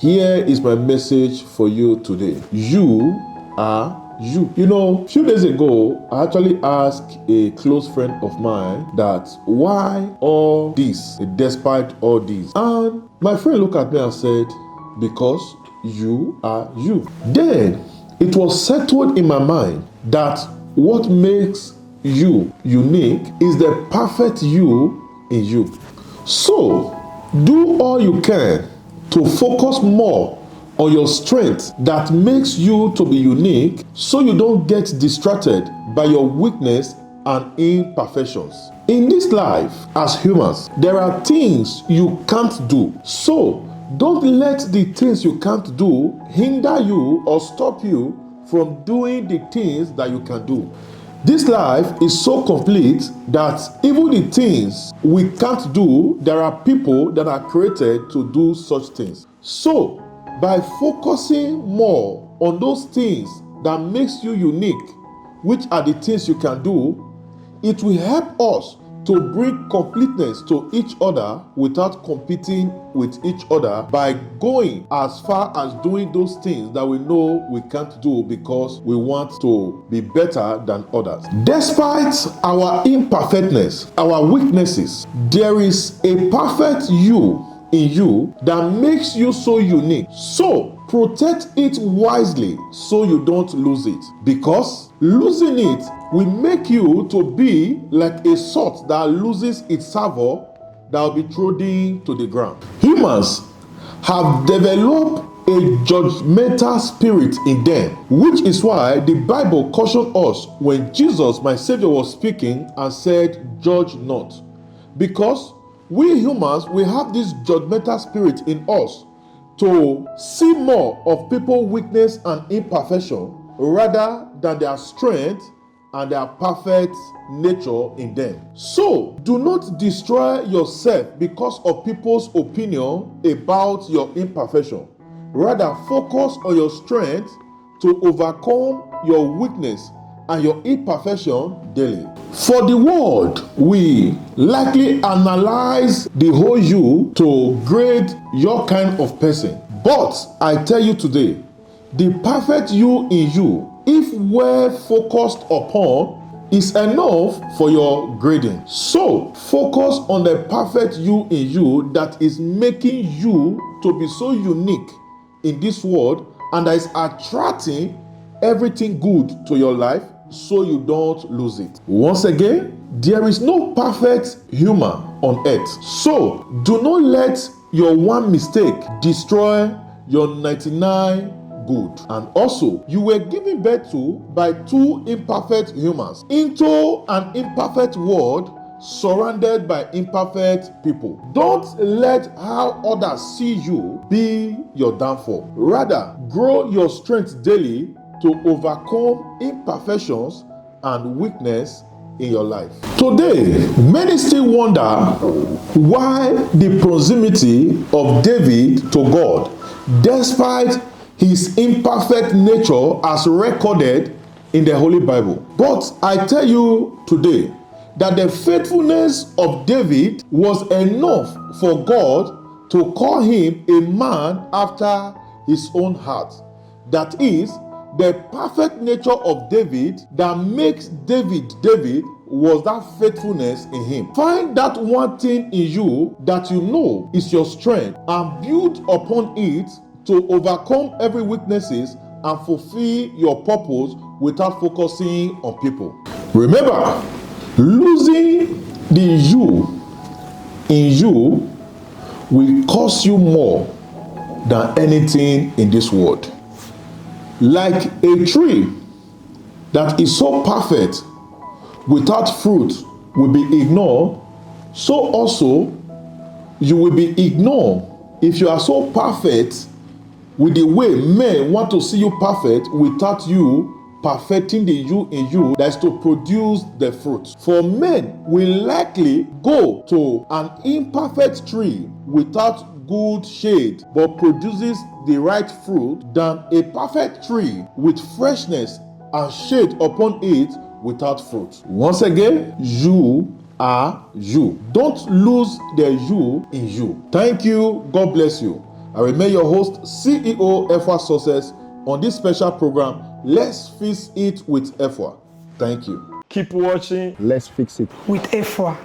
Here is my message for you today. You are you. A few days ago, I actually asked a close friend of mine that why all this, despite all this. And my friend looked at me and said, because you are you. Then it was settled in my mind that what makes you unique is the perfect you in you. So do all you can to focus more on your strength that makes you to be unique, so you don't get distracted by your weakness and imperfections. In this life, as humans, there are things you can't do. So don't let the things you can't do hinder you or stop you from doing the things that you can do. This life is so complete that even the things we can't do, there are people that are created to do such things. So, by focusing more on those things that makes you unique, which are the things you can do, it will help us to bring completeness to each other without competing with each other, by going as far as doing those things that we know we can't do because we want to be better than others. Despite our imperfectness, our weaknesses, there is a perfect you in you that makes you so unique. So protect it wisely so you don't lose it, because losing it will make you to be like a salt that loses its savor, that will be thrown to the ground. Humans have developed a judgmental spirit in them, which is why the Bible cautioned us when Jesus, my Savior, was speaking and said, "Judge not." Because we humans, we have this judgmental spirit in us to see more of people's weakness and imperfection rather than their strength and their perfect nature in them. So do not destroy yourself because of people's opinion about your imperfection. Rather, focus on your strength to overcome your weakness and your imperfection daily. For the world, we likely analyze the whole you to grade your kind of person. But I tell you today, the perfect you in you, if well focused upon, is enough for your grading. So focus on the perfect you in you that is making you to be so unique in this world, and that is attracting everything good to your life, so you don't lose it. Once again, there is no perfect human on earth. So do not let your one mistake destroy your 99 good. And also, you were given birth to by two imperfect humans into an imperfect world surrounded by imperfect people. Don't let how others see you be your downfall. Rather, grow your strength daily to overcome imperfections and weakness in your life. Today, many still wonder why the proximity of David to God, despite his imperfect nature as recorded in the Holy Bible. But I tell you today that the faithfulness of David was enough for God to call him a man after his own heart. That is, the perfect nature of David that makes David was that faithfulness in him. Find that one thing in you that you know is your strength and build upon it to overcome every weaknesses and fulfill your purpose without focusing on people. Remember, losing the you in you will cost you more than anything in this world. Like a tree that is so perfect without fruit will be ignored, so also you will be ignored if you are so perfect with the way men want to see you perfect without you perfecting the you in you that is to produce the fruit. For men will likely go to an imperfect tree without good shade but produces the right fruit than a perfect tree with freshness and shade upon it without fruit. Once again, you are you. Don't lose the you in you. Thank you. God bless you. I remain your host, CEO Efua Success, on this special program, Let's Fix It with Efua. Thank you. Keep watching. Let's fix it with Efua.